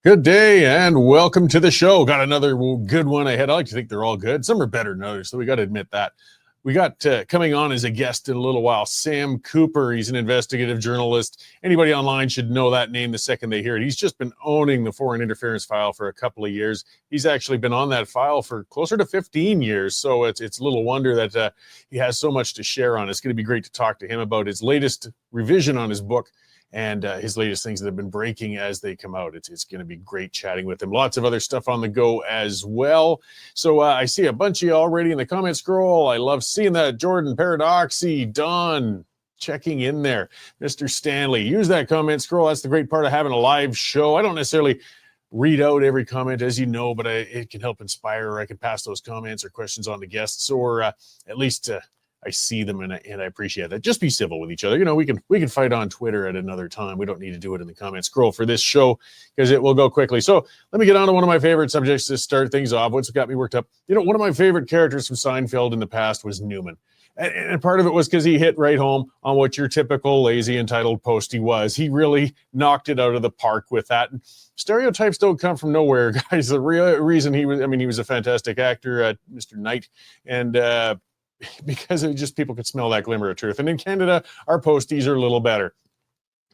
Good day and welcome to the show. Got another good one ahead. I like to think they're all good. Some are better than others, so we got to admit that. We got coming on as a guest in a little while, Sam Cooper. He's an investigative journalist. Anybody online should know that name the second they hear it. He's just been owning the foreign interference file for a couple of years. He's actually been on that file for closer to 15 years, so it's little wonder that he has so much to share on. It's going to be great to talk to him about his latest revision on his book and his latest things that have been breaking as they come out. It's going to be great chatting with him. Lots of other stuff on the go as well. So I see a bunch of you already in the comment scroll. I love seeing that. Jordan, Paradoxy, Don, checking in there. Mr. Stanley, use that comment scroll. That's the great part of having a live show. I don't necessarily read out every comment, as you know, but it can help inspire, or I can pass those comments or questions on to guests, or at least I see them and I appreciate that. Just be civil with each other. You know, we can fight on Twitter at another time. We don't need to do it in the comment scroll for this show because it will go quickly. So let me get on to one of my favorite subjects to start things off. What's got me worked up? You know, one of my favorite characters from Seinfeld in the past was Newman. And part of it was because he hit right home on what your typical lazy, entitled postie was. He really knocked it out of the park with that. And stereotypes don't come from nowhere, guys. The real reason he was a fantastic actor, Mr. Knight, and because it just people could smell that glimmer of truth. And in Canada, our posties are a little better.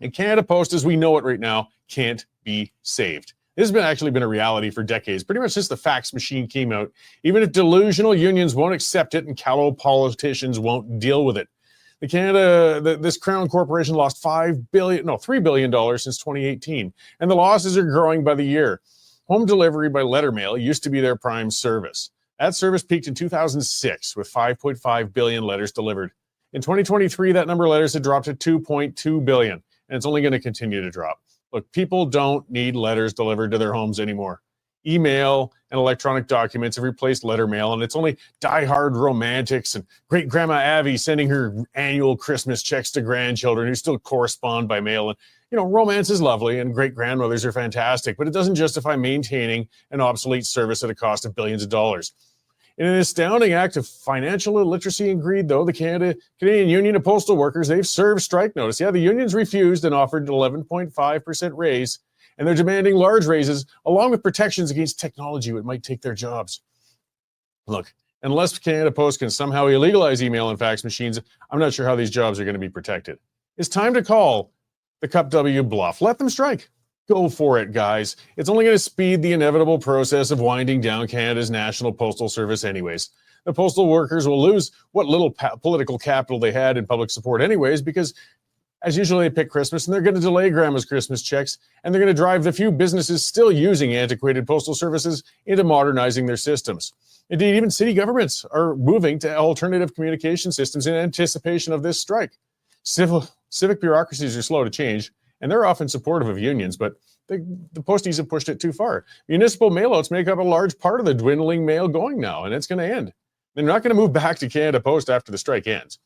And Canada Post, as we know it right now, can't be saved. This has actually been a reality for decades, pretty much since the fax machine came out, even if delusional unions won't accept it and callow politicians won't deal with it. This Crown Corporation lost $3 billion since 2018, and the losses are growing by the year. Home delivery by letter mail used to be their prime service. That service peaked in 2006 with 5.5 billion letters delivered. In 2023, that number of letters had dropped to 2.2 billion, and it's only going to continue to drop. Look, people don't need letters delivered to their homes anymore. Email and electronic documents have replaced letter mail, and it's only diehard romantics and great-grandma Abby sending her annual Christmas checks to grandchildren who still correspond by mail. And, you know, romance is lovely and great-grandmothers are fantastic, but it doesn't justify maintaining an obsolete service at a cost of billions of dollars. In an astounding act of financial illiteracy and greed, though, the Canadian Union of Postal Workers, they've served strike notice. Yeah, the unions refused and offered an 11.5% raise, and they're demanding large raises along with protections against technology that might take their jobs. Look, unless Canada Post can somehow illegalize email and fax machines, I'm not sure how these jobs are going to be protected. It's time to call the Cup W bluff. Let them strike. Go for it, guys. It's only going to speed the inevitable process of winding down Canada's National Postal Service anyways. The postal workers will lose what little political capital they had in public support anyways, because as usual, they pick Christmas and they're going to delay Grandma's Christmas checks, and they're going to drive the few businesses still using antiquated postal services into modernizing their systems. Indeed, even city governments are moving to alternative communication systems in anticipation of this strike. Civic bureaucracies are slow to change, and they're often supportive of unions, but the posties have pushed it too far. Municipal mailouts make up a large part of the dwindling mail going now, and it's going to end. They're not going to move back to Canada Post after the strike ends.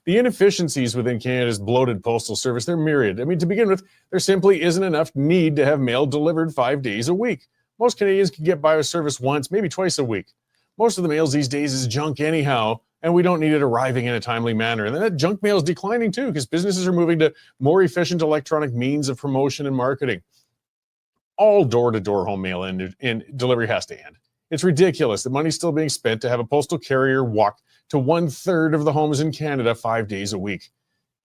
The inefficiencies within Canada's bloated postal service, they're myriad. I mean, to begin with, there simply isn't enough need to have mail delivered 5 days a week. Most Canadians can get by with service once, maybe twice a week. Most of the mails these days is junk anyhow, and we don't need it arriving in a timely manner. And then that junk mail is declining too, because businesses are moving to more efficient electronic means of promotion and marketing. All door-to-door home mail and delivery has to end. It's ridiculous that money's still being spent to have a postal carrier walk to 1/3 of the homes in Canada 5 days a week.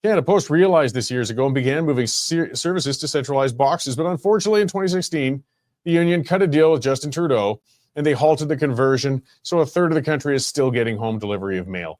Canada Post realized this years ago and began moving services to centralized boxes, but unfortunately in 2016, the union cut a deal with Justin Trudeau, and they halted the conversion, so 1/3 of the country is still getting home delivery of mail.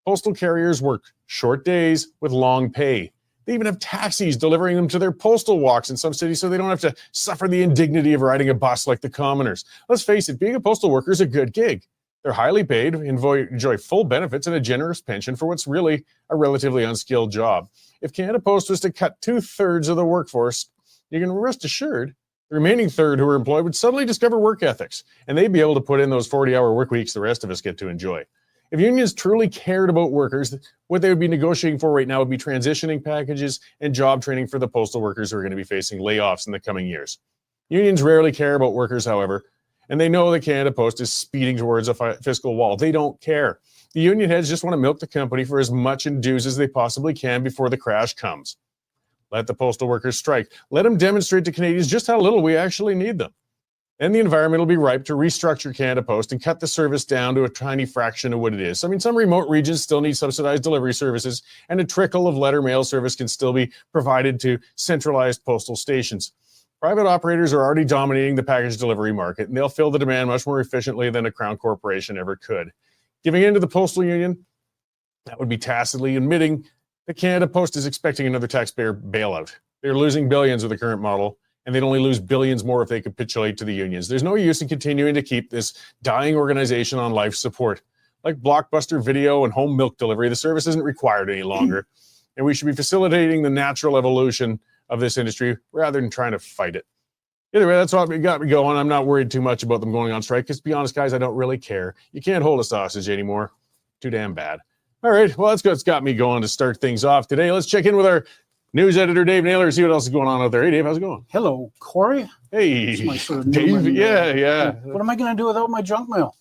Postal carriers work short days with long pay. They even have taxis delivering them to their postal walks in some cities so they don't have to suffer the indignity of riding a bus like the commoners. Let's face it, being a postal worker is a good gig. They're highly paid, enjoy full benefits and a generous pension for what's really a relatively unskilled job. If Canada Post was to cut 2/3 of the workforce, you can rest assured the remaining third who are employed would suddenly discover work ethics, and they'd be able to put in those 40-hour work weeks the rest of us get to enjoy. If unions truly cared about workers, what they would be negotiating for right now would be transitioning packages and job training for the postal workers who are going to be facing layoffs in the coming years. Unions rarely care about workers, however, and they know that Canada Post is speeding towards a fiscal wall. They don't care. The union heads just want to milk the company for as much in dues as they possibly can before the crash comes. Let the postal workers strike. Let them demonstrate to Canadians just how little we actually need them. And the environment will be ripe to restructure Canada Post and cut the service down to a tiny fraction of what it is. I mean, some remote regions still need subsidized delivery services, and a trickle of letter mail service can still be provided to centralized postal stations. Private operators are already dominating the package delivery market, and they'll fill the demand much more efficiently than a crown corporation ever could. Giving in to the postal union, that would be tacitly admitting that Canada Post is expecting another taxpayer bailout. They're losing billions with the current model, and they'd only lose billions more if they capitulate to the unions. There's no use in continuing to keep this dying organization on life support. Like Blockbuster Video and home milk delivery, the service isn't required any longer, and we should be facilitating the natural evolution of this industry rather than trying to fight it. Either way, that's what got me going. I'm not worried too much about them going on strike because, to be honest, guys, I don't really care. You can't hold a sausage anymore. Too damn bad. All right, well, that's what's got me going to start things off today. Let's check in with our news editor, Dave Naylor, see what else is going on out there. Hey, Dave, how's it going? Hello, Cory. Hey, my sort of Dave. Yeah. What am I going to do without my junk mail?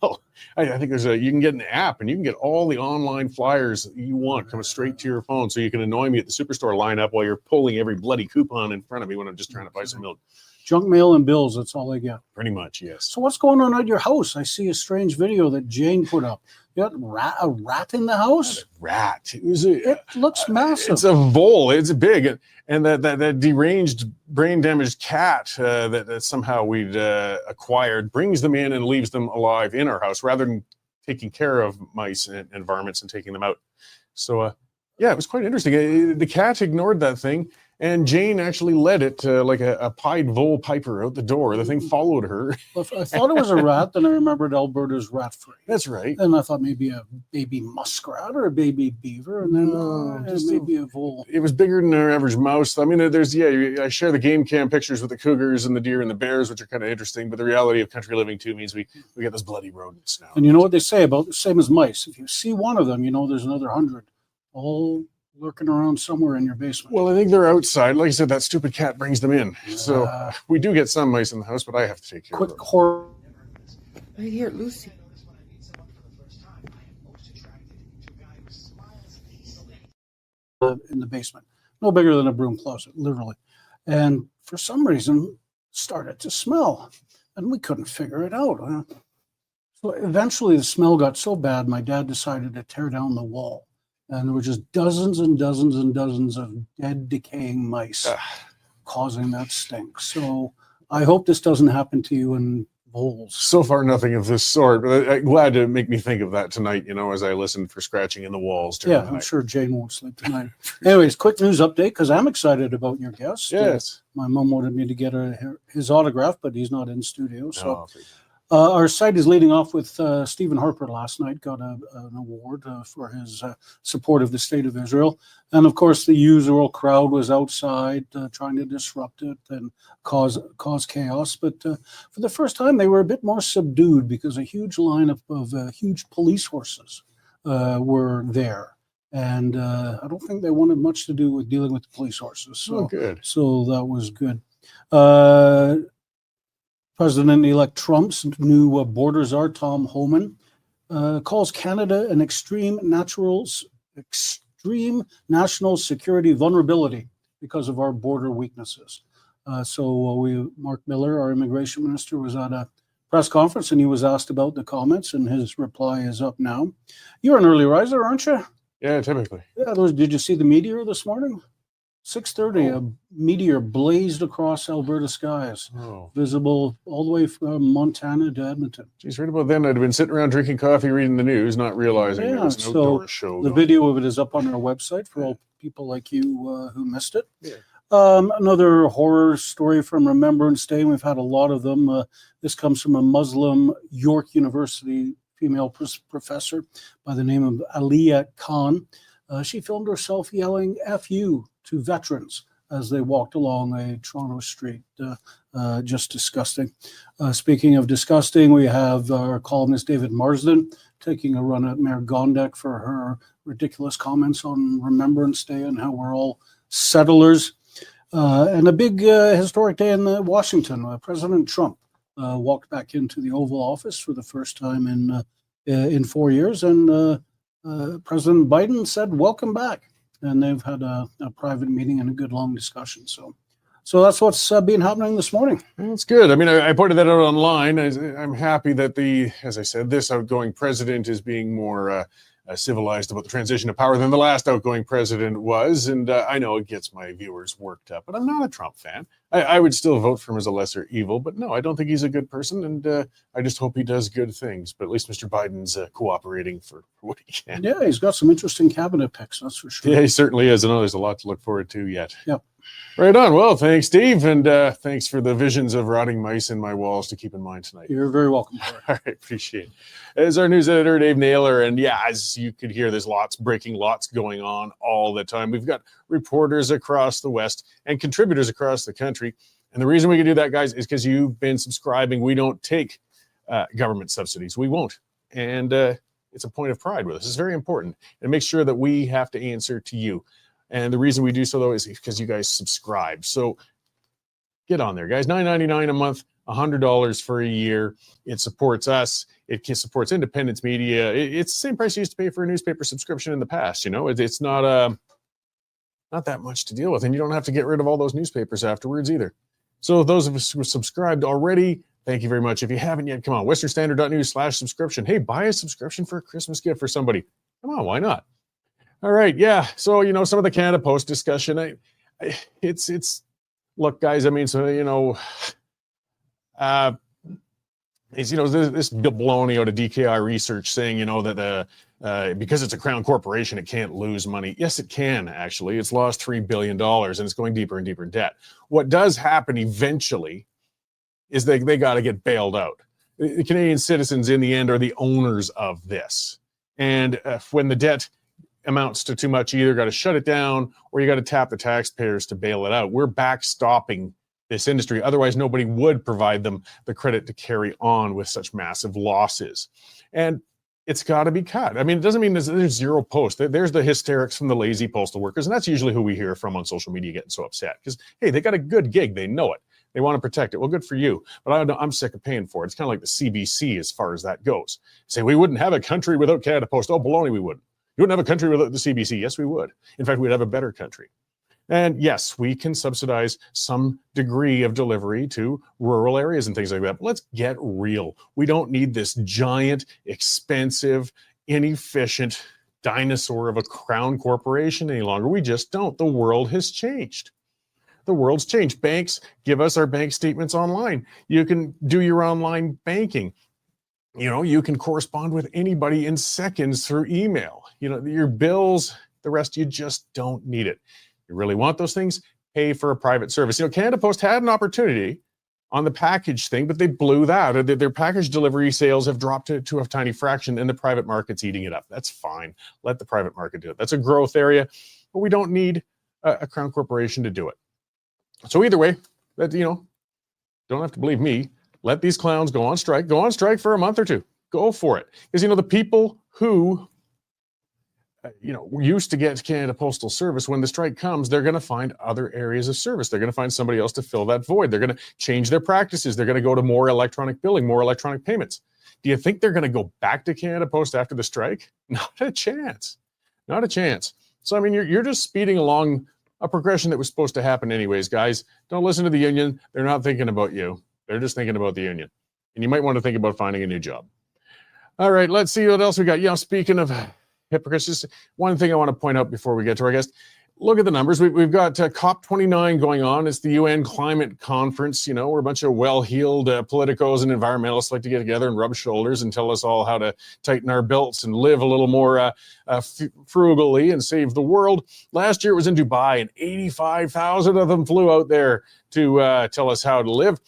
Well, I think you can get an app and you can get all the online flyers you want coming straight to your phone, so you can annoy me at the superstore lineup while you're pulling every bloody coupon in front of me when I'm just trying to buy some milk. Junk mail and bills, that's all I get. Pretty much, yes. So what's going on at your house? I see a strange video that Jane put up. You got a rat in the house? Rat. It looks massive. It's a vole. It's big. And that deranged, brain-damaged cat that somehow we'd acquired brings them in and leaves them alive in our house rather than taking care of mice and environments and taking them out. So, yeah, it was quite interesting. The cat ignored that thing, and Jane actually led it like a pied vole piper out the door. The thing followed her. Well, I thought it was a rat, then I remembered Alberta's rat-free. That's right. And I thought maybe a baby muskrat or a baby beaver, and then maybe a vole. It was bigger than our average mouse. I mean, I share the game cam pictures with the cougars and the deer and the bears, which are kind of interesting, but the reality of country living too means we get those bloody rodents now. And you know what they say about the same as mice? If you see one of them, you know there's another 100 all lurking around somewhere in your basement. Well, I think they're outside. Like I said, that stupid cat brings them in. So we do get some mice in the house, but I have to take care of them. Right here, Lucy. In the basement, no bigger than a broom closet, literally. And for some reason, started to smell, and we couldn't figure it out. So eventually, the smell got so bad, my dad decided to tear down the wall. And there were just dozens and dozens and dozens of dead, decaying mice causing that stink. So I hope this doesn't happen to you and voles. So far, nothing of this sort. But I'm glad to make me think of that tonight, as I listened for scratching in the walls. Yeah, I'm sure Jane won't sleep tonight. Anyways, quick news update, because I'm excited about your guest. Yes. My mom wanted me to get his autograph, but he's not in studio. So. Our site is leading off with Stephen Harper last night, got an award for his support of the state of Israel. And of course, the usual crowd was outside trying to disrupt it and cause chaos. But for the first time, they were a bit more subdued because a huge line of huge police horses were there. And I don't think they wanted much to do with dealing with the police horses. So, good. So that was good. President-elect Trump's new border czar, Tom Homan, calls Canada an extreme national security vulnerability because of our border weaknesses. Mark Miller, our immigration minister, was at a press conference and he was asked about the comments, and his reply is up now. You're an early riser, aren't you? Yeah, typically. Yeah. Did you see the meteor this morning? 6:30, a meteor blazed across Alberta skies, visible all the way from Montana to Edmonton. Geez, right about then, I'd have been sitting around drinking coffee, reading the news, not realizing there was an outdoor show. The video of it is up on our website for all people like you who missed it. Yeah. Another horror story from Remembrance Day. We've had a lot of them. This comes from a Muslim York University female professor by the name of Aliyah Khan. She filmed herself yelling "F you" to veterans as they walked along a Toronto street. Just disgusting. Speaking of disgusting, we have our columnist David Marsden taking a run at Mayor Gondek for her ridiculous comments on Remembrance Day and how we're all settlers. And a big historic day in Washington. President Trump walked back into the Oval Office for the first time in 4 years, and President Biden said, "Welcome back." and they've had a private meeting and a good long discussion. So that's what's been happening this morning. That's good. I mean, I pointed that out online. I'm happy that as I said, this outgoing president is being more civilized about the transition of power than the last outgoing president was. And I know it gets my viewers worked up, but I'm not a Trump fan. I would still vote for him as a lesser evil, but no, I don't think he's a good person. And I just hope he does good things. But at least Mr. Biden's cooperating for what he can. Yeah, he's got some interesting cabinet picks, that's for sure. Yeah, he certainly is. I know there's a lot to look forward to yet. Yep. Right on. Well, thanks, Steve. And thanks for the visions of rotting mice in my walls to keep in mind tonight. You're very welcome. All right, appreciate it. As our news editor, Dave Naylor, and yeah, as you could hear, there's lots going on all the time. We've got reporters across the West and contributors across the country. And the reason we can do that, guys, is because you've been subscribing. We don't take government subsidies. We won't. And it's a point of pride with us. It's very important. It makes sure that we have to answer to you. And the reason we do so, though, is because you guys subscribe. So get on there, guys. $9.99 a month, $100 for a year. It supports us. It supports independent media. It's the same price you used to pay for a newspaper subscription in the past. You know, it's not that much to deal with. And you don't have to get rid of all those newspapers afterwards either. So those of us who are subscribed already, thank you very much. If you haven't yet, come on, westernstandard.news/subscription. Hey, buy a subscription for a Christmas gift for somebody. Come on, why not? All right, yeah. So, you know, some of the Canada Post discussion, it's look, guys, I mean, so, you know, it's, you know, this baloney out of DKI research saying, you know, that because it's a crown corporation, it can't lose money. Yes, it can, actually. It's lost $3 billion and it's going deeper and deeper in debt. What does happen eventually is they got to get bailed out. The Canadian citizens, in the end, are the owners of this. And when the debt amounts to too much, you either got to shut it down or you got to tap the taxpayers to bail it out. We're backstopping this industry. Otherwise, nobody would provide them the credit to carry on with such massive losses. And it's got to be cut. I mean, it doesn't mean there's zero post. There's the hysterics from the lazy postal workers, and that's usually who we hear from on social media getting so upset because, hey, they got a good gig. They know it. They want to protect it. Well, good for you. But I'm sick of paying for it. It's kind of like the CBC as far as that goes. Say, we wouldn't have a country without Canada Post. Oh, baloney, we wouldn't. You wouldn't have a country without the CBC. Yes, we would. In fact, we'd have a better country. And yes, we can subsidize some degree of delivery to rural areas and things like that. But let's get real. We don't need this giant, expensive, inefficient dinosaur of a crown corporation any longer. We just don't. The world has changed. The world's changed. Banks give us our bank statements online. You can do your online banking. You know, you can correspond with anybody in seconds through email. You know, your bills, the rest, you just don't need it. You really want those things? Pay for a private service. You know, Canada Post had an opportunity on the package thing, but they blew that. Their package delivery sales have dropped to a tiny fraction, and the private market's eating it up. That's fine. Let the private market do it. That's a growth area, but we don't need a crown corporation to do it. So either way, that, you know, don't have to believe me. Let these clowns go on strike. Go on strike for a month or two. Go for it. Because, you know, the people who, you know, used to get Canada Postal Service, when the strike comes, they're going to find other areas of service. They're going to find somebody else to fill that void. They're going to change their practices. They're going to go to more electronic billing, more electronic payments. Do you think they're going to go back to Canada Post after the strike? Not a chance. Not a chance. So, I mean, you're just speeding along a progression that was supposed to happen anyways, guys. Don't listen to the union. They're not thinking about you. They're just thinking about the union. And you might want to think about finding a new job. All right, let's see what else we got. You know, speaking of hypocrites, just one thing I want to point out before we get to our guest. Look at the numbers. We've got COP29 going on. It's the UN climate conference, you know, where a bunch of well-heeled politicos and environmentalists like to get together and rub shoulders and tell us all how to tighten our belts and live a little more frugally and save the world. Last year it was in Dubai, and 85,000 of them flew out there to tell us how to live.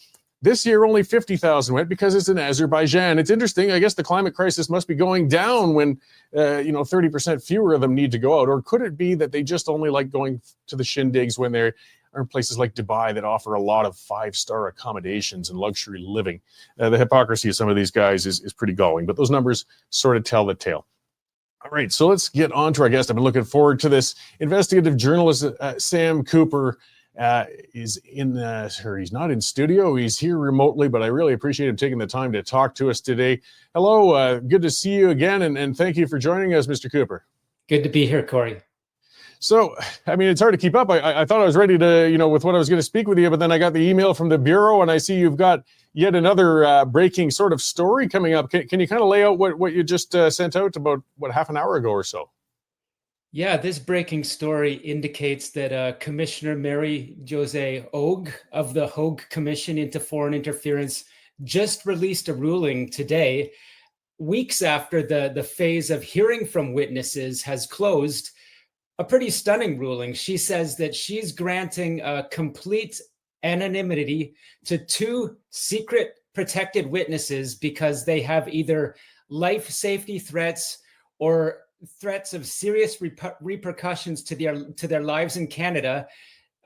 This year, only 50,000 went because it's in Azerbaijan. It's interesting. I guess the climate crisis must be going down when, 30% fewer of them need to go out. Or could it be that they just only like going to the shindigs when they're in places like Dubai that offer a lot of 5-star accommodations and luxury living? The hypocrisy of some of these guys is pretty galling, but those numbers sort of tell the tale. All right, so let's get on to our guest. I've been looking forward to this. Investigative journalist Sam Cooper is he's not in studio. He's here remotely, but I really appreciate him taking the time to talk to us today. Hello, good to see you again, and thank you for joining us, Mr. Cooper. Good to be here, Cory. So, I mean, it's hard to keep up. I thought I was ready to, with what I was going to speak with you, but then I got the email from the Bureau and I see you've got yet another breaking sort of story coming up. Can you kind of lay out what you just sent out about, half an hour ago or so? Yeah, this breaking story indicates that Commissioner Mary Jose Ogue of the Hogue Commission into Foreign Interference just released a ruling today, weeks after the phase of hearing from witnesses has closed. A pretty stunning ruling. She says that she's granting complete anonymity to 2 secret protected witnesses because they have either life safety threats or threats of serious repercussions to their lives in Canada.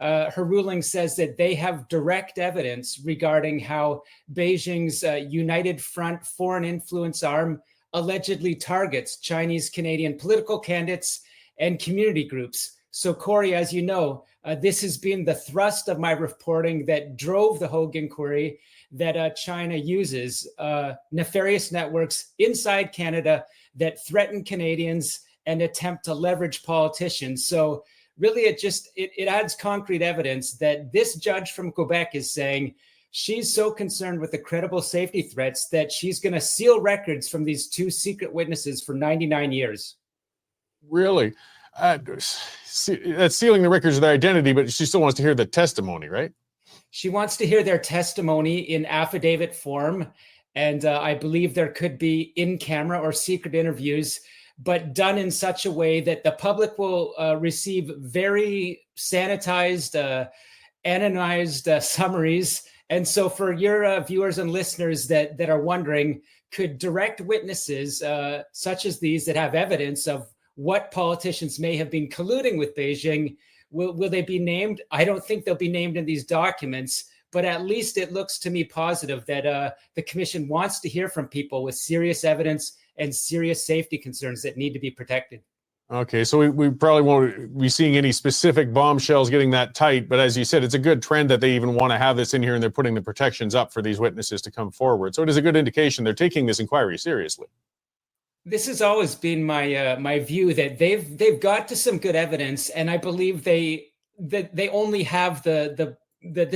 Her ruling says that they have direct evidence regarding how Beijing's United Front foreign influence arm allegedly targets Chinese Canadian political candidates and community groups. So, Cory, as you know, this has been the thrust of my reporting that drove the Hogue inquiry, that China uses nefarious networks inside Canada that threaten Canadians and attempt to leverage politicians. So really, it adds concrete evidence that this judge from Quebec is saying she's so concerned with the credible safety threats that she's going to seal records from these 2 secret witnesses for 99 years. Really? That's sealing the records of their identity, but she still wants to hear the testimony, right? She wants to hear their testimony in affidavit form. And I believe there could be in-camera or secret interviews, but done in such a way that the public will receive very sanitized, anonymized summaries. And so for your viewers and listeners that are wondering, could direct witnesses such as these that have evidence of what politicians may have been colluding with Beijing, will they be named? I don't think they'll be named in these documents, but at least it looks to me positive that the commission wants to hear from people with serious evidence and serious safety concerns that need to be protected. Okay, so we probably won't be seeing any specific bombshells getting that tight, but as you said, it's a good trend that they even want to have this in here and they're putting the protections up for these witnesses to come forward. So it is a good indication they're taking this inquiry seriously. This has always been my view that they've got to some good evidence, and I believe they only have the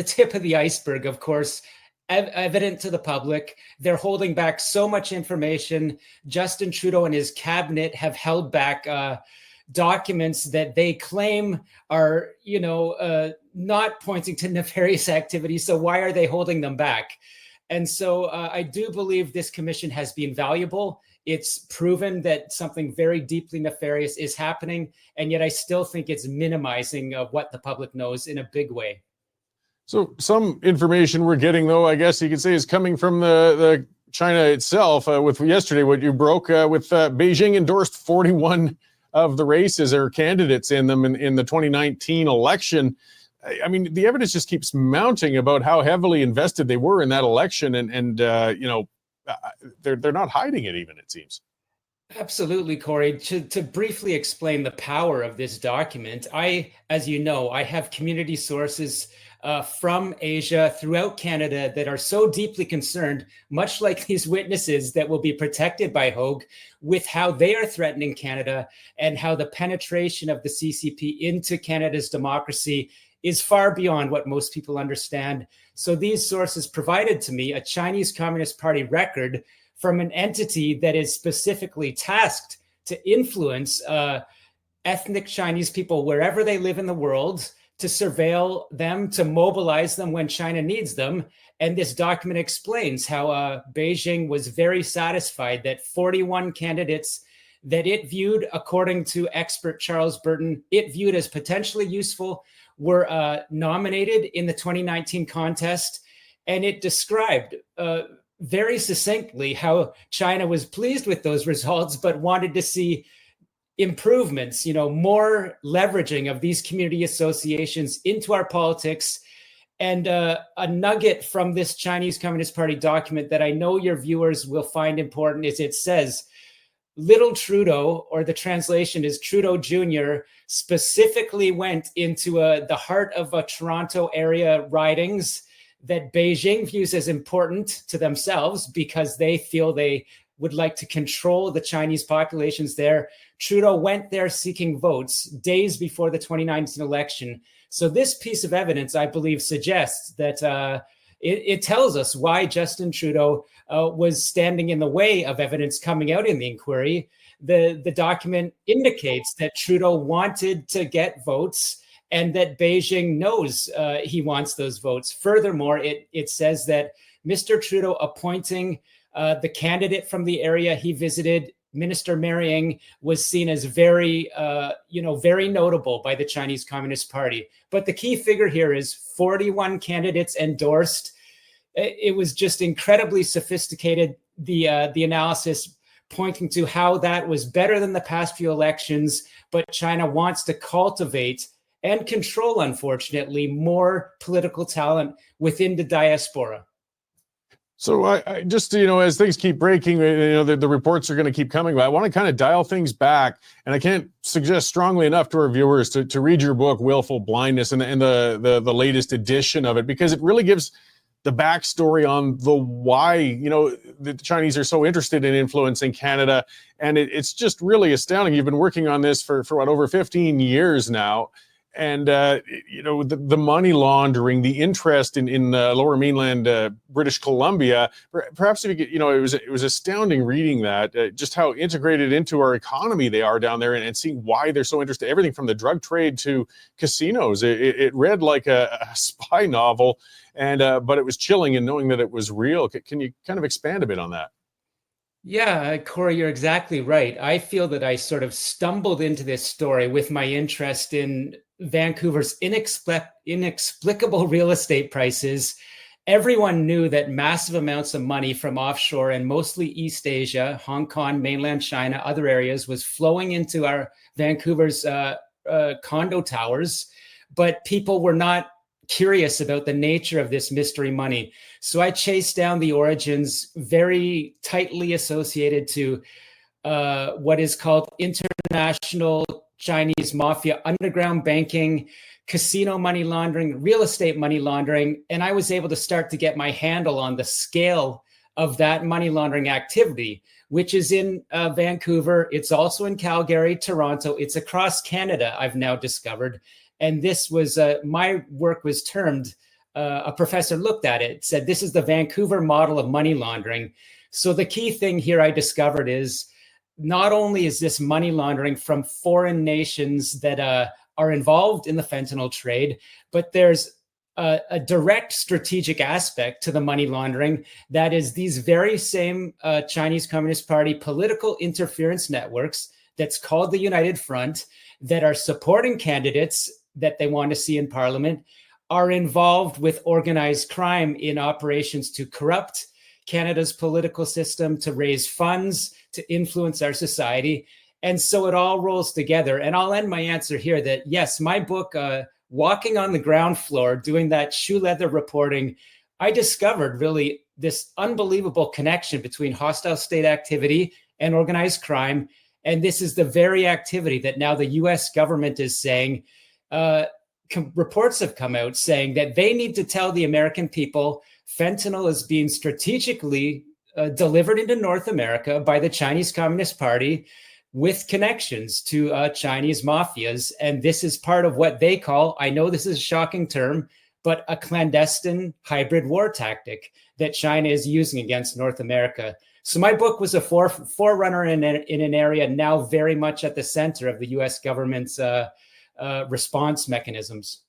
tip of the iceberg. Of course, evident to the public. They're holding back so much information. Justin Trudeau and his cabinet have held back documents that they claim are not pointing to nefarious activity. So why are they holding them back? And so I do believe this commission has been valuable. It's proven that something very deeply nefarious is happening, and yet I still think it's minimizing what the public knows in a big way. So some information we're getting, though, I guess you could say, is coming from the China itself. With yesterday, what you broke with Beijing endorsed 41 of the races or candidates in them in the 2019 election. I mean, the evidence just keeps mounting about how heavily invested they were in that election, and they're not hiding it even, it seems. Absolutely, Cory. To briefly explain the power of this document, as you know, I have community sources from Asia throughout Canada that are so deeply concerned, much like these witnesses that will be protected by Hogue, with how they are threatening Canada and how the penetration of the CCP into Canada's democracy is far beyond what most people understand. So these sources provided to me a Chinese Communist Party record from an entity that is specifically tasked to influence ethnic Chinese people wherever they live in the world, to surveil them, to mobilize them when China needs them. And this document explains how Beijing was very satisfied that 41 candidates that it viewed, according to expert Charles Burton, it viewed as potentially useful, were nominated in the 2019 contest. And it described very succinctly how China was pleased with those results, but wanted to see improvements, more leveraging of these community associations into our politics. And a nugget from this Chinese Communist Party document that I know your viewers will find important is it says, Little Trudeau, or the translation is Trudeau Jr., specifically went into the heart of Toronto area ridings that Beijing views as important to themselves because they feel they would like to control the Chinese populations there. Trudeau went there seeking votes days before the 2019 election. So this piece of evidence, I believe, suggests that it tells us why Justin Trudeau was standing in the way of evidence coming out in the inquiry. The document indicates that Trudeau wanted to get votes and that Beijing knows he wants those votes. Furthermore, it says that Mr. Trudeau appointing the candidate from the area he visited, Minister Marying, was seen as very notable by the Chinese Communist Party. But the key figure here is 41 candidates endorsed. It was just incredibly sophisticated, the analysis pointing to how that was better than the past few elections, but China wants to cultivate and control, unfortunately, more political talent within the diaspora. So I just, as things keep breaking, the reports are going to keep coming, but I want to kind of dial things back. And I can't suggest strongly enough to our viewers to read your book, Willful Blindness, and the latest edition of it, because it really gives the backstory on the why, the Chinese are so interested in influencing Canada. And it's just really astounding. You've been working on this for over 15 years now. And, the money laundering, the interest in lower mainland British Columbia, perhaps if you get, it was astounding reading that, just how integrated into our economy they are down there, and seeing why they're so interested, everything from the drug trade to casinos. It read like a spy novel, and but it was chilling in knowing that it was real. Can you kind of expand a bit on that? Yeah, Cory, you're exactly right. I feel that I sort of stumbled into this story with my interest in Vancouver's inexplicable real estate prices. Everyone knew that massive amounts of money from offshore and mostly East Asia, Hong Kong, mainland China, other areas, was flowing into our Vancouver's condo towers, but people were not curious about the nature of this mystery money. So I chased down the origins, very tightly associated to what is called international Chinese mafia, underground banking, casino money laundering, real estate money laundering. And I was able to start to get my handle on the scale of that money laundering activity, which is in Vancouver. It's also in Calgary, Toronto. It's across Canada, I've now discovered. And this was, my work was termed, a professor looked at it, said, this is the Vancouver model of money laundering. So the key thing here I discovered is not only is this money laundering from foreign nations that are involved in the fentanyl trade, but there's a direct strategic aspect to the money laundering. That is these very same Chinese Communist Party political interference networks that's called the United Front, that are supporting candidates that they want to see in Parliament, are involved with organized crime in operations to corrupt Canada's political system, to raise funds, to influence our society. And so it all rolls together. And I'll end my answer here that, yes, my book, Walking on the Ground Floor, doing that shoe leather reporting, I discovered really this unbelievable connection between hostile state activity and organized crime. And this is the very activity that now the US government is saying, reports have come out saying that they need to tell the American people fentanyl is being strategically delivered into North America by the Chinese Communist Party with connections to Chinese mafias. And this is part of what they call, I know this is a shocking term, but a clandestine hybrid war tactic that China is using against North America. So my book was a forerunner in an area now very much at the center of the US government's response mechanisms.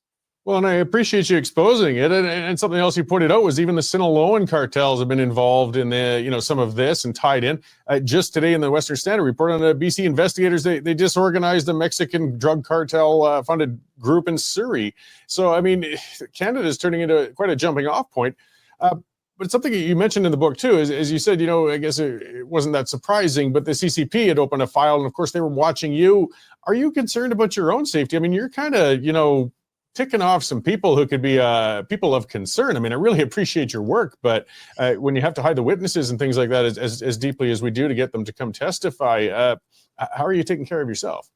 Well, and I appreciate you exposing it. And something else you pointed out was even the Sinaloan cartels have been involved in some of this and tied in. Just today in the Western Standard report on BC investigators, they disorganized a Mexican drug cartel funded group in Surrey. So, I mean, Canada is turning into quite a jumping off point. But something you mentioned in the book, too, is, as you said, I guess it wasn't that surprising, but the CCP had opened a file, and of course they were watching you. Are you concerned about your own safety? I mean, you're kind of, ticking off some people who could be people of concern. I mean, I really appreciate your work, but when you have to hide the witnesses and things like that as deeply as we do to get them to come testify, how are you taking care of yourself?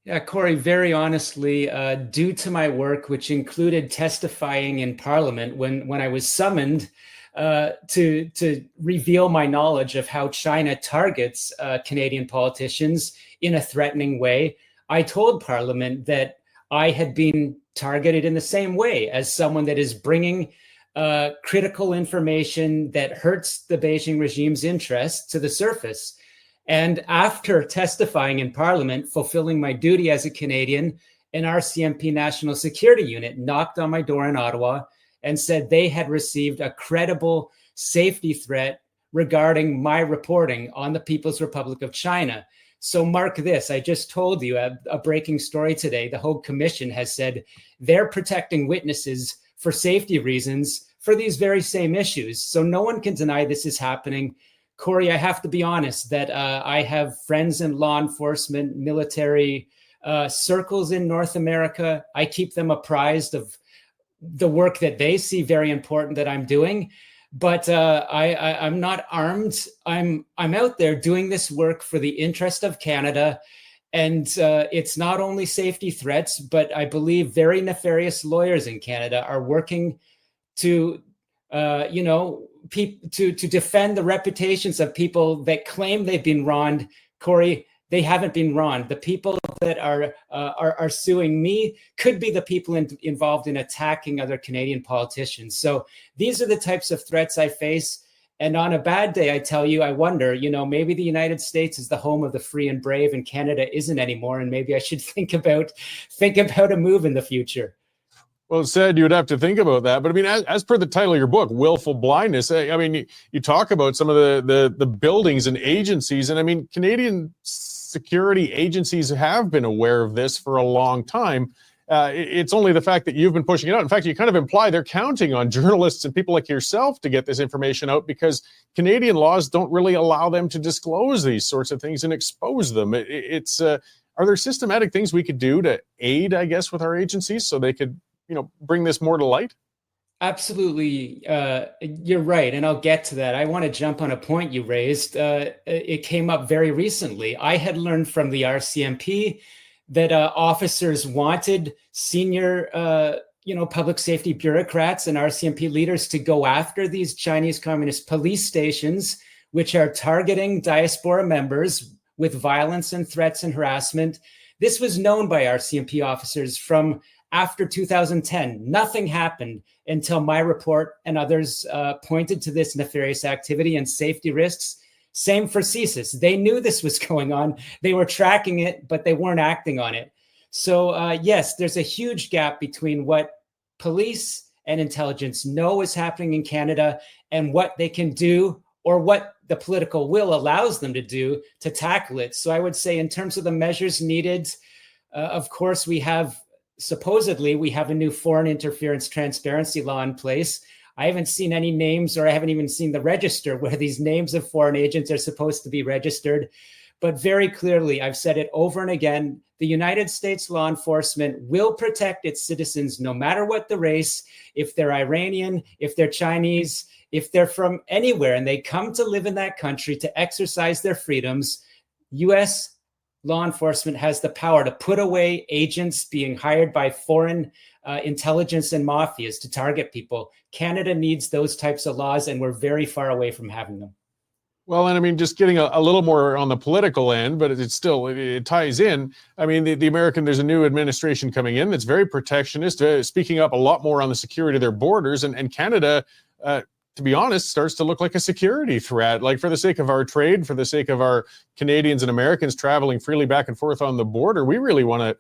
Yeah, Cory, very honestly, due to my work, which included testifying in Parliament when I was summoned to reveal my knowledge of how China targets Canadian politicians in a threatening way, I told Parliament that I had been targeted in the same way as someone that is bringing critical information that hurts the Beijing regime's interests to the surface. And after testifying in Parliament, fulfilling my duty as a Canadian, an RCMP National Security Unit knocked on my door in Ottawa and said they had received a credible safety threat regarding my reporting on the People's Republic of China. So mark this, I just told you a breaking story today. The Hague Commission has said they're protecting witnesses for safety reasons for these very same issues. So no one can deny this is happening. Cory, I have to be honest that I have friends in law enforcement, military circles in North America. I keep them apprised of the work that they see very important that I'm doing. But I'm not armed. I'm out there doing this work for the interest of Canada. And it's not only safety threats, but I believe very nefarious lawyers in Canada are working to to defend the reputations of people that claim they've been wronged. Cory, they haven't been wronged. The people that are suing me could be the people involved in attacking other Canadian politicians. So these are the types of threats I face. And on a bad day, I tell you, I wonder, maybe the United States is the home of the free and brave and Canada isn't anymore. And maybe I should think about a move in the future. Well, it's sad you would have to think about that. But I mean, as per the title of your book, Willful Blindness, I mean, you talk about some of the buildings and agencies. And I mean, Canadian security agencies have been aware of this for a long time. It's only the fact that you've been pushing it out. In fact, you kind of imply they're counting on journalists and people like yourself to get this information out because Canadian laws don't really allow them to disclose these sorts of things and expose them. Are there systematic things we could do to aid, I guess, with our agencies so they could bring this more to light? Absolutely. You're right. And I'll get to that. I want to jump on a point you raised. It came up very recently. I had learned from the RCMP that officers wanted senior, public safety bureaucrats and RCMP leaders to go after these Chinese Communist police stations, which are targeting diaspora members with violence and threats and harassment. This was known by RCMP officers from after 2010. Nothing happened until my report and others pointed to this nefarious activity and safety risks. Same for CSIS. They knew this was going on. They were tracking it, but they weren't acting on it. So yes, there's a huge gap between what police and intelligence know is happening in Canada and what they can do or what the political will allows them to do to tackle it. So I would say in terms of the measures needed, of course, supposedly we have a new foreign interference transparency law in place. I haven't seen any names, or I haven't even seen the register where these names of foreign agents are supposed to be registered. But very clearly, I've said it over and again, the United States law enforcement will protect its citizens no matter what the race, if they're Iranian, if they're Chinese, if they're from anywhere and they come to live in that country to exercise their freedoms. U.S. law enforcement has the power to put away agents being hired by foreign intelligence and mafias to target people. Canada needs those types of laws, and we're very far away from having them. Well, and I mean, just getting a little more on the political end, but it ties in. I mean, there's a new administration coming in that's very protectionist, speaking up a lot more on the security of their borders, and Canada, to be honest, starts to look like a security threat. Like, for the sake of our trade, for the sake of our Canadians and Americans traveling freely back and forth on the border, we really want to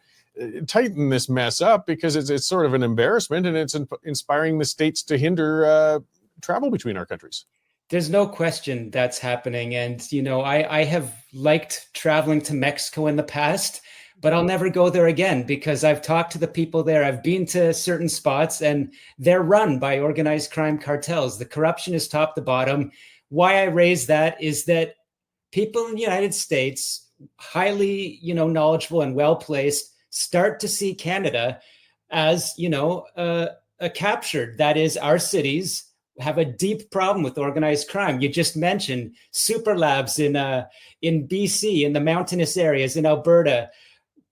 tighten this mess up because it's sort of an embarrassment, and it's inspiring the states to hinder travel between our countries. There's no question that's happening. And, I have liked traveling to Mexico in the past, but I'll never go there again because I've talked to the people there. I've been to certain spots and they're run by organized crime cartels. The corruption is top to bottom. Why I raise that is that people in the United States, highly, knowledgeable and well-placed, start to see Canada as, a captured. That is, our cities have a deep problem with organized crime. You just mentioned super labs in BC, in the mountainous areas in Alberta.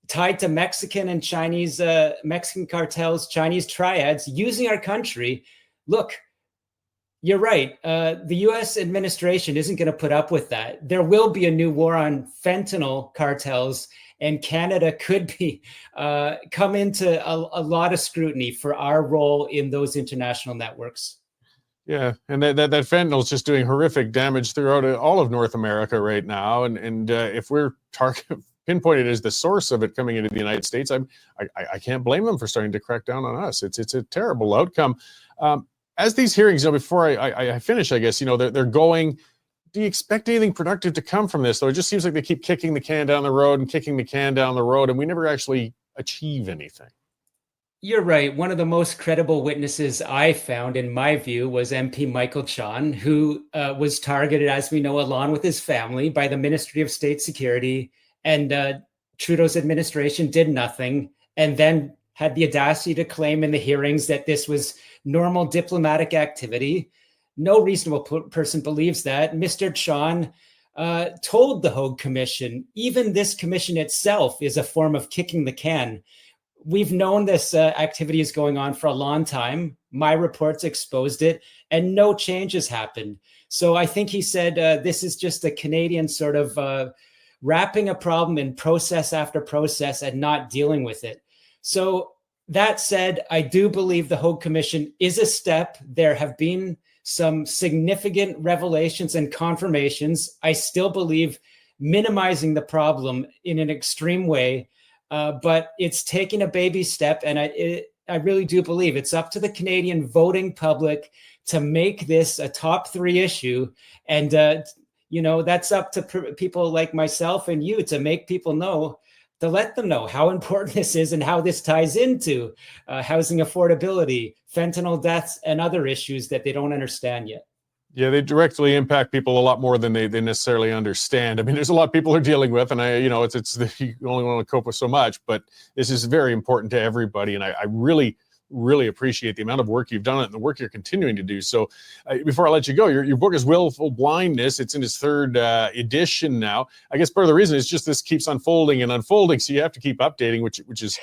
tied to Mexican and Chinese, Mexican cartels, Chinese triads using our country. Look, you're right. The U.S. administration isn't going to put up with that. There will be a new war on fentanyl cartels, and Canada could be come into a lot of scrutiny for our role in those international networks. Yeah, and that fentanyl is just doing horrific damage throughout all of North America right now, and if we're pinpointed as the source of it coming into the United States, I can't blame them for starting to crack down on us. It's a terrible outcome. As these hearings, before I finish, I guess, they're going. Do you expect anything productive to come from this? Though it just seems like they keep kicking the can down the road and kicking the can down the road, and we never actually achieve anything. You're right. One of the most credible witnesses I found, in my view, was MP Michael Chan, who was targeted, as we know, along with his family, by the Ministry of State Security. And Trudeau's administration did nothing, and then had the audacity to claim in the hearings that this was normal diplomatic activity. No reasonable person believes that. Mr. Chan told the Hogue Commission, even this commission itself is a form of kicking the can. We've known this activity is going on for a long time. My reports exposed it, and no changes happened. So I think he said this is just a Canadian sort of wrapping a problem in process after process and not dealing with it. So that said, I do believe the Hogue Commission is a step. There have been some significant revelations and confirmations. I still believe minimizing the problem in an extreme way, but it's taking a baby step. And I really do believe it's up to the Canadian voting public to make this a top 3 issue. And, that's up to people like myself and you to make people know, to let them know how important this is and how this ties into housing affordability, fentanyl deaths, and other issues that they don't understand yet. Yeah, they directly impact people a lot more than they necessarily understand. I mean, there's a lot of people are dealing with, and you only want to cope with so much, but this is very important to everybody. And I really appreciate the amount of work you've done and the work you're continuing to do. So before I let you go, your book is Willful Blindness. It's in its 3rd edition now. I guess part of the reason is just this keeps unfolding and unfolding. So you have to keep updating, which is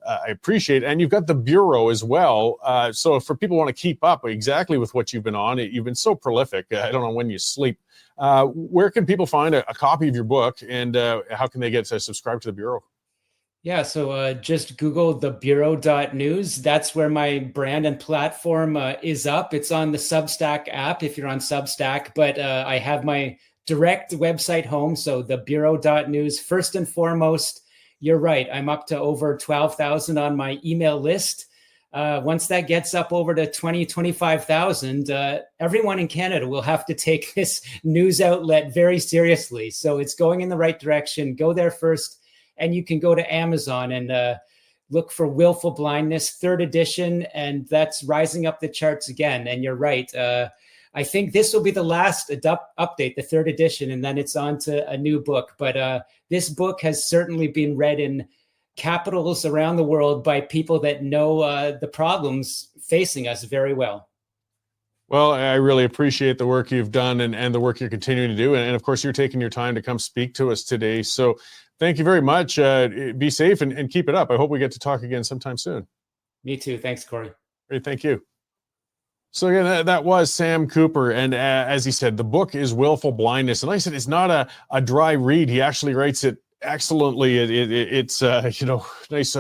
I appreciate. And you've got the Bureau as well. So for people who want to keep up exactly with what you've been on, you've been so prolific. I don't know when you sleep. Where can people find a copy of your book, and how can they get to subscribe to the Bureau? Yeah, so just Google thebureau.news. That's where my brand and platform is up. It's on the Substack app if you're on Substack, but I have my direct website home, so thebureau.news. First and foremost, you're right. I'm up to over 12,000 on my email list. Once that gets up over to 25,000, everyone in Canada will have to take this news outlet very seriously. So it's going in the right direction. Go there first. And you can go to Amazon and look for Willful Blindness 3rd edition, and that's rising up the charts again. And you're right. I think this will be the last update, the 3rd edition, and then it's on to a new book. But this book has certainly been read in capitals around the world by people that know the problems facing us very well. Well, I really appreciate the work you've done and the work you're continuing to do. And of course, you're taking your time to come speak to us today. So thank you very much. Be safe and keep it up. I hope we get to talk again sometime soon. Me too. Thanks, Cory. Great. Thank you. So again, that was Sam Cooper. And as he said, the book is Willful Blindness. And like I said, it's not a dry read. He actually writes it excellently. It's nice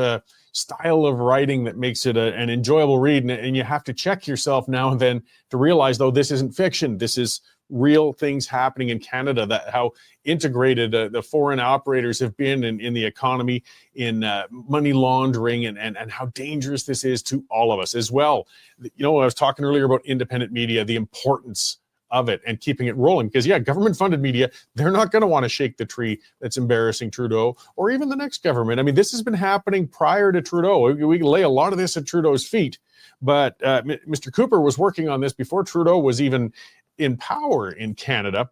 style of writing that makes it an enjoyable read. And you have to check yourself now and then to realize, though, this isn't fiction. This is real things happening in Canada, that how integrated the foreign operators have been in the economy, in money laundering, and how dangerous this is to all of us as well. I was talking earlier about independent media, the importance of it and keeping it rolling, because government funded media, they're not going to want to shake the tree that's embarrassing Trudeau or even the next government. I mean, this has been happening prior to Trudeau. We can lay a lot of this at Trudeau's feet, but Mr. Cooper was working on this before Trudeau was even in power in Canada.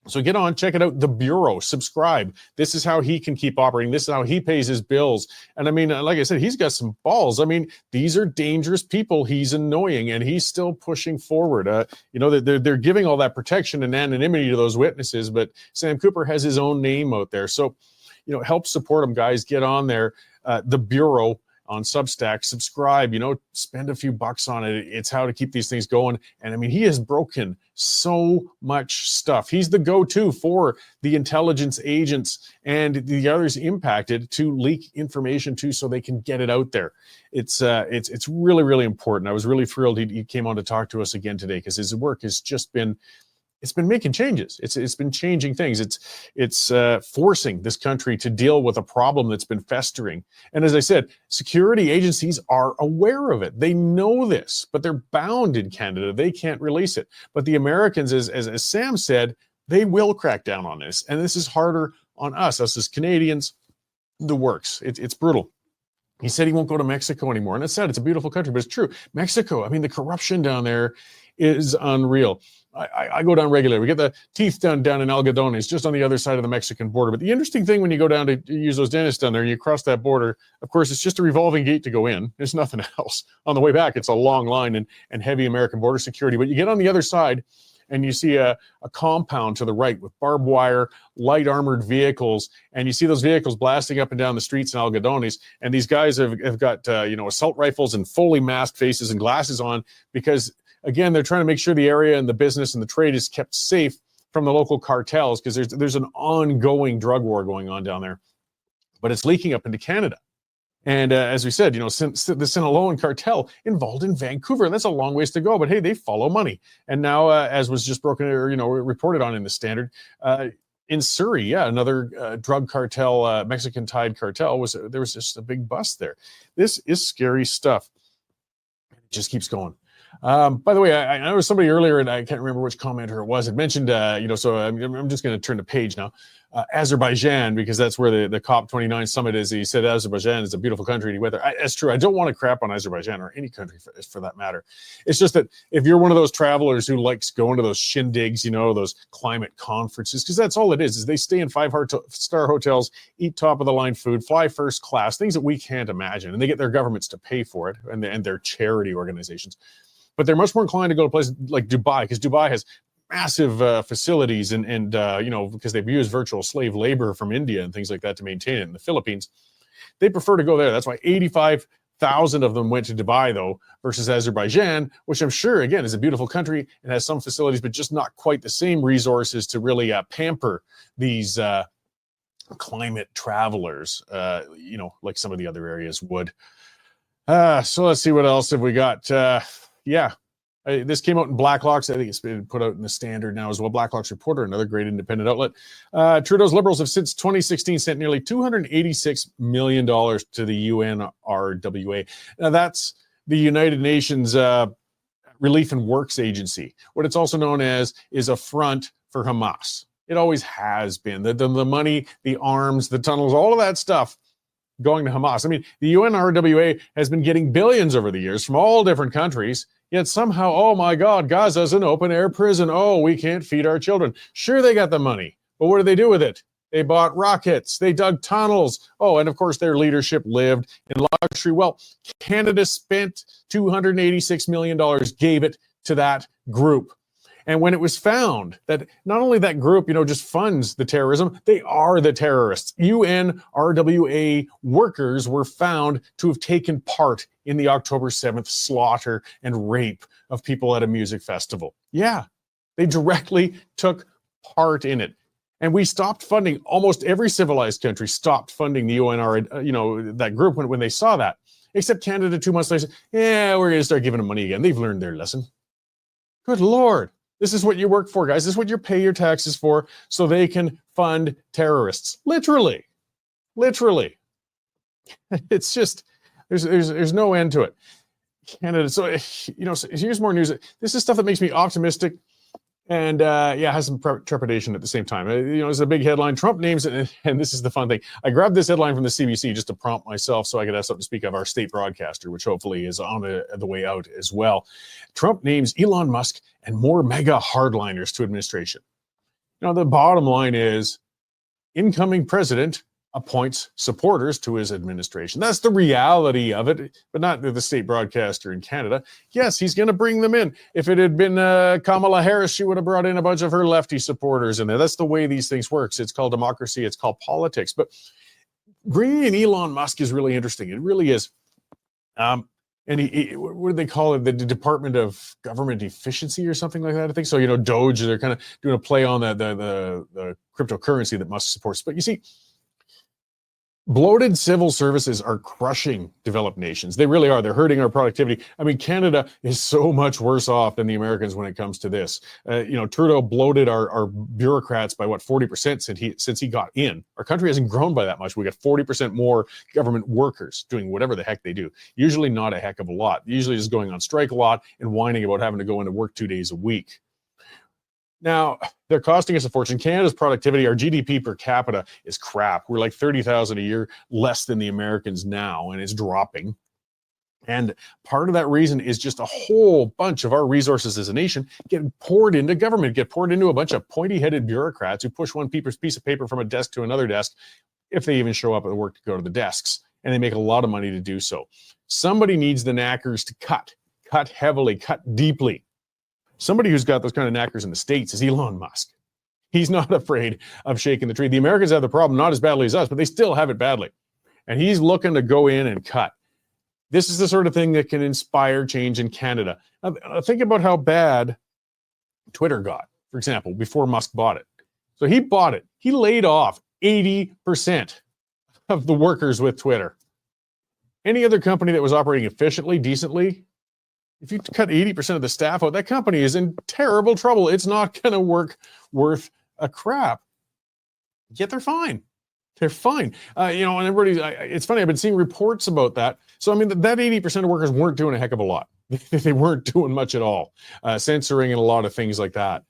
So get on, check it out. The Bureau, subscribe. This is how he can keep operating. This is how he pays his bills. And I mean, like I said, he's got some balls. I mean, these are dangerous people. He's annoying, and he's still pushing forward. They're giving all that protection and anonymity to those witnesses, but Sam Cooper has his own name out there. So help support them, guys. Get on there. The Bureau on Substack, subscribe, spend a few bucks on it. It's how to keep these things going. And I mean, he has broken so much stuff. He's the go-to for the intelligence agents and the others impacted to leak information to, so they can get it out there. It's really, really important. I was really thrilled he came on to talk to us again today, because his work has just been, it's been making changes. It's been changing things. It's forcing this country to deal with a problem that's been festering. And as I said, security agencies are aware of it. They know this, but they're bound in Canada. They can't release it. But the Americans, as Sam said, they will crack down on this. And this is harder on us as Canadians. The works. It's brutal. He said he won't go to Mexico anymore. And it's sad. It's a beautiful country, but it's true. Mexico, I mean, the corruption down there is unreal. I go down regularly. We get the teeth done down in Algodones, just on the other side of the Mexican border. But the interesting thing when you go down to use those dentists down there, and you cross that border, of course, it's just a revolving gate to go in. There's nothing else. On the way back, it's a long line and heavy American border security. But you get on the other side, and you see a compound to the right with barbed wire, light armored vehicles, and you see those vehicles blasting up and down the streets in Algodones. And these guys have got assault rifles and fully masked faces and glasses on, because again, they're trying to make sure the area and the business and the trade is kept safe from the local cartels, because there's an ongoing drug war going on down there, but it's leaking up into Canada. And as we said, since the Sinaloan cartel involved in Vancouver, that's a long ways to go. But hey, they follow money. And now, as was just reported on in the Standard, in Surrey, another drug cartel, Mexican-tied cartel, there was just a big bust there. This is scary stuff. It just keeps going. By the way, I noticed somebody earlier, and I can't remember which commenter it was, had mentioned, so I'm just going to turn the page now, Azerbaijan, because that's where the COP29 summit is. He said Azerbaijan is a beautiful country, and he went there. That's true. I don't want to crap on Azerbaijan, or any country for that matter. It's just that if you're one of those travelers who likes going to those shindigs, those climate conferences, because that's all it is they stay in 5-star hotels, eat top of the line food, fly first class, things that we can't imagine, and they get their governments to pay for it, and their charity organizations. But they're much more inclined to go to places like Dubai, because Dubai has massive facilities and because they've used virtual slave labor from India and things like that to maintain it in the Philippines. They prefer to go there. That's why 85,000 of them went to Dubai, though, versus Azerbaijan, which I'm sure, again, is a beautiful country and has some facilities, but just not quite the same resources to really pamper these climate travelers, like some of the other areas would. So let's see, what else have we got? This came out in Blacklocks. I think it's been put out in the Standard now as well. Blacklocks Reporter, another great independent outlet. Trudeau's Liberals have since 2016 sent nearly $286 million to the UNRWA. Now, that's the United Nations Relief and Works Agency. What it's also known as is a front for Hamas. It always has been. The money, the arms, the tunnels, all of that stuff going to Hamas. I mean, the UNRWA has been getting billions over the years from all different countries, yet somehow, oh my God, Gaza's an open-air prison. Oh, we can't feed our children. Sure, they got the money, but what did they do with it? They bought rockets. They dug tunnels. Oh, and of course, their leadership lived in luxury. Well, Canada spent $286 million, gave it to that group. And when it was found that not only that group, just funds the terrorism, they are the terrorists. UNRWA workers were found to have taken part in the October 7th slaughter and rape of people at a music festival. Yeah, they directly took part in it. And we stopped funding. Almost every civilized country stopped funding the UNR, that group when they saw that. Except Canada 2 months later, we're going to start giving them money again. They've learned their lesson. Good Lord. This is what you work for, guys. This is what you pay your taxes for, so they can fund terrorists. Literally. It's just, there's no end to it. Canada. So, here's more news. This is stuff that makes me optimistic and, has some trepidation at the same time. It's a big headline. Trump names it, and this is the fun thing. I grabbed this headline from the CBC just to prompt myself so I could have something to speak of, our state broadcaster, which hopefully is on the way out as well. Trump names Elon Musk and more mega hardliners to administration. The bottom line is, incoming president appoints supporters to his administration. That's the reality of it, but not the state broadcaster in Canada. Yes, he's going to bring them in. If it had been Kamala Harris, she would have brought in a bunch of her lefty supporters in there. That's the way these things works. It's called democracy. It's called politics. But bringing in Elon Musk is really interesting. It really is. And what do they call it? The Department of Government Efficiency or something like that, I think. So, Doge, they're kind of doing a play on the cryptocurrency that Musk supports. But you see, bloated civil services are crushing developed nations. They really are. They're hurting our productivity. I mean, Canada is so much worse off than the Americans when it comes to this. Trudeau bloated our bureaucrats by 40% since he got in. Our country hasn't grown by that much. We got 40% more government workers doing whatever the heck they do. Usually not a heck of a lot. Usually just going on strike a lot and whining about having to go into work 2 days a week. Now, they're costing us a fortune. Canada's productivity, our GDP per capita is crap. We're like 30,000 a year less than the Americans now, and it's dropping. And part of that reason is just a whole bunch of our resources as a nation get poured into government, get poured into a bunch of pointy-headed bureaucrats who push one piece of paper from a desk to another desk, if they even show up at work to go to the desks, and they make a lot of money to do so. Somebody needs the knackers to cut heavily, cut deeply. Somebody who's got those kind of knackers in the States is Elon Musk. He's not afraid of shaking the tree. The Americans have the problem not as badly as us, but they still have it badly. And he's looking to go in and cut. This is the sort of thing that can inspire change in Canada. Now, think about how bad Twitter got, for example, before Musk bought it. So he bought it. He laid off 80% of the workers with Twitter. Any other company that was operating efficiently, decently, if you cut 80% of the staff out, that company is in terrible trouble. It's not going to work worth a crap. Yet they're fine. They're fine. And everybody's, it's funny, I've been seeing reports about that. So, I mean, that 80% of workers weren't doing a heck of a lot. They weren't doing much at all. Censoring and a lot of things like that.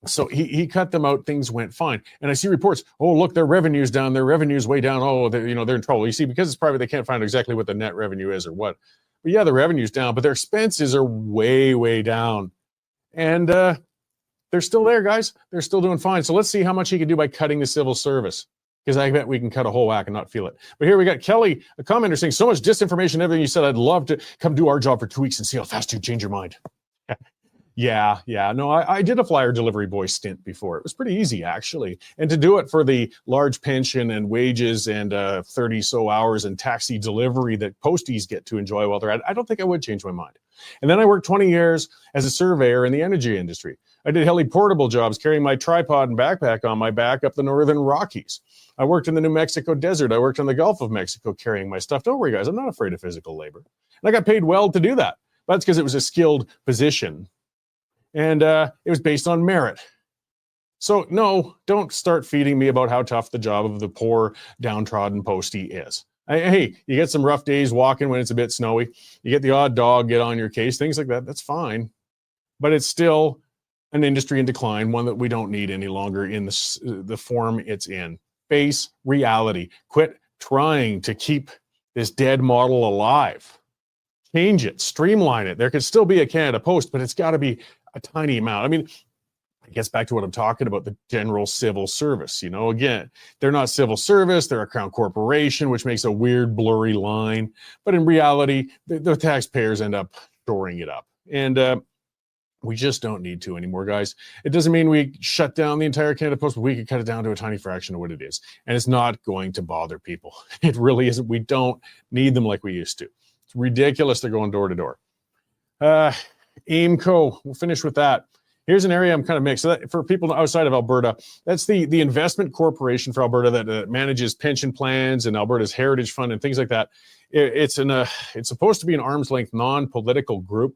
So he cut them out. Things went fine. And I see reports, oh, look, their revenue's down. Their revenue's way down. Oh, they're in trouble. You see, because it's private, they can't find exactly what the net revenue is or what. But yeah, the revenue's down, but their expenses are way, way down. And they're still there, guys. They're still doing fine. So let's see how much he can do by cutting the civil service, because I bet we can cut a whole whack and not feel it. But here we got Kelly, a commenter, saying, so much disinformation, everything you said. I'd love to come do our job for 2 weeks and see how fast you change your mind. Yeah. No, I did a flyer delivery boy stint before. It was pretty easy, actually. And to do it for the large pension and wages and 30 so hours and taxi delivery that posties get to enjoy while they're at it, I don't think I would change my mind. And then I worked 20 years as a surveyor in the energy industry. I did heli-portable jobs, carrying my tripod and backpack on my back up the northern Rockies. I worked in the New Mexico desert. I worked in the Gulf of Mexico carrying my stuff. Don't worry, guys. I'm not afraid of physical labor. And I got paid well to do that. That's because it was a skilled position. And it was based on merit. So no, don't start feeding me about how tough the job of the poor, downtrodden postie is. Hey, you get some rough days walking when it's a bit snowy. You get the odd dog get on your case, things like that. That's fine. But it's still an industry in decline, one that we don't need any longer in the form it's in. Face reality. Quit trying to keep this dead model alive. Change it, streamline it. There could still be a Canada Post, but it's got to be a tiny amount. I mean, it gets back to what I'm talking about, the general civil service. Again, they're not civil service, they're a crown corporation, which makes a weird, blurry line. But in reality, the taxpayers end up shoring it up. And we just don't need to anymore, guys. It doesn't mean we shut down the entire Canada Post, but we could cut it down to a tiny fraction of what it is. And it's not going to bother people. It really isn't. We don't need them like we used to. It's ridiculous they're going door to door. AIMCO, we'll finish with that. Here's an area I'm kind of mixed. So that, for people outside of Alberta, that's the investment corporation for Alberta that manages pension plans and Alberta's Heritage Fund and things like that. It's supposed to be an arm's length, non-political group,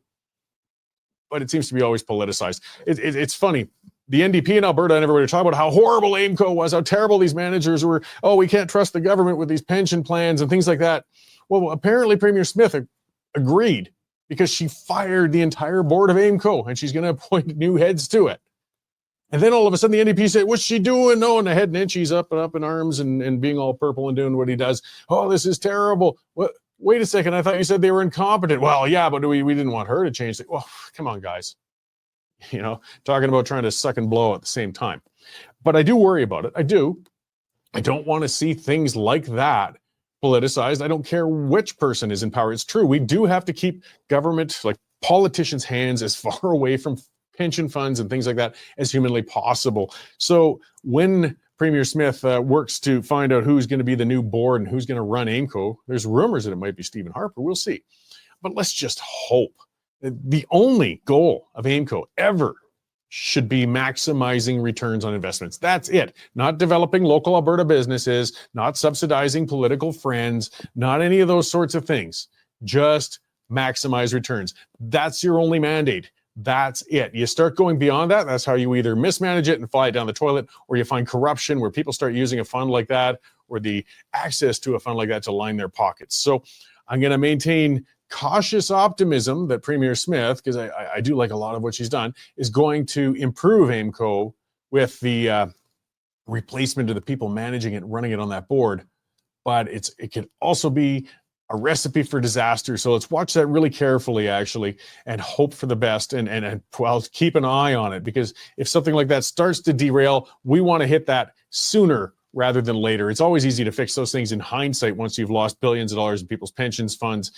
but it seems to be always politicized. It's funny. The NDP in Alberta and everybody talk about how horrible AIMCO was, how terrible these managers were. Oh, we can't trust the government with these pension plans and things like that. Well, apparently Premier Smith agreed, because she fired the entire board of AIMCO and she's going to appoint new heads to it. And then all of a sudden the NDP said, what's she doing? No, and the head and she's up and up in arms and being all purple and doing what he does. Oh, this is terrible. What? Wait a second. I thought you said they were incompetent. Well, yeah, but we didn't want her to change it. Well, come on, guys. Talking about trying to suck and blow at the same time. But I do worry about it. I do. I don't want to see things like that politicized. I don't care which person is in power. It's true. We do have to keep government, like politicians' hands, as far away from pension funds and things like that as humanly possible. So when Premier Smith works to find out who's going to be the new board and who's going to run AIMCO, there's rumors that it might be Stephen Harper. We'll see. But let's just hope. The only goal of AIMCO ever should be maximizing returns on investments. That's it. Not developing local Alberta businesses, not subsidizing political friends, not any of those sorts of things. Just maximize returns. That's your only mandate. That's it. You start going beyond that, that's how you either mismanage it and fly it down the toilet, or you find corruption where people start using a fund like that or the access to a fund like that to line their pockets. So I'm going to maintain cautious optimism that Premier Smith, because I do like a lot of what she's done, is going to improve AIMCO with the replacement of the people managing it, running it on that board. But it could also be a recipe for disaster. So let's watch that really carefully, actually, and hope for the best and well, keep an eye on it, because if something like that starts to derail, we want to hit that sooner rather than later. It's always easy to fix those things in hindsight once you've lost billions of dollars in people's pensions funds.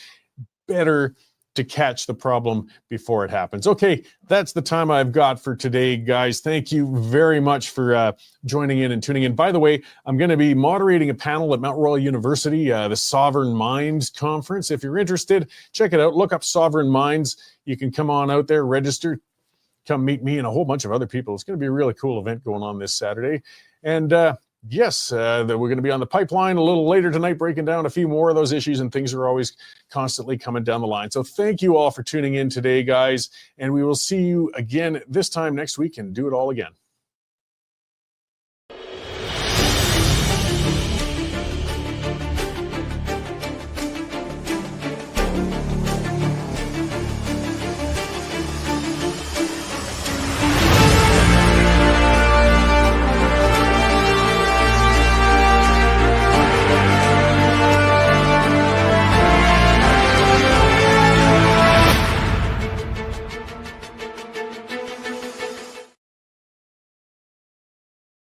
Better to catch the problem before it happens. Okay, that's the time I've got for today, guys. Thank you very much for joining in and tuning in. By the way, I'm going to be moderating a panel at Mount Royal University, the Sovereign Minds Conference. If you're interested, check it out. Look up Sovereign Minds. You can come on out there, register, come meet me and a whole bunch of other people. It's going to be a really cool event going on this Saturday. And yes, we're going to be on the pipeline a little later tonight, breaking down a few more of those issues, and things are always constantly coming down the line. So thank you all for tuning in today, guys, and we will see you again this time next week and do it all again.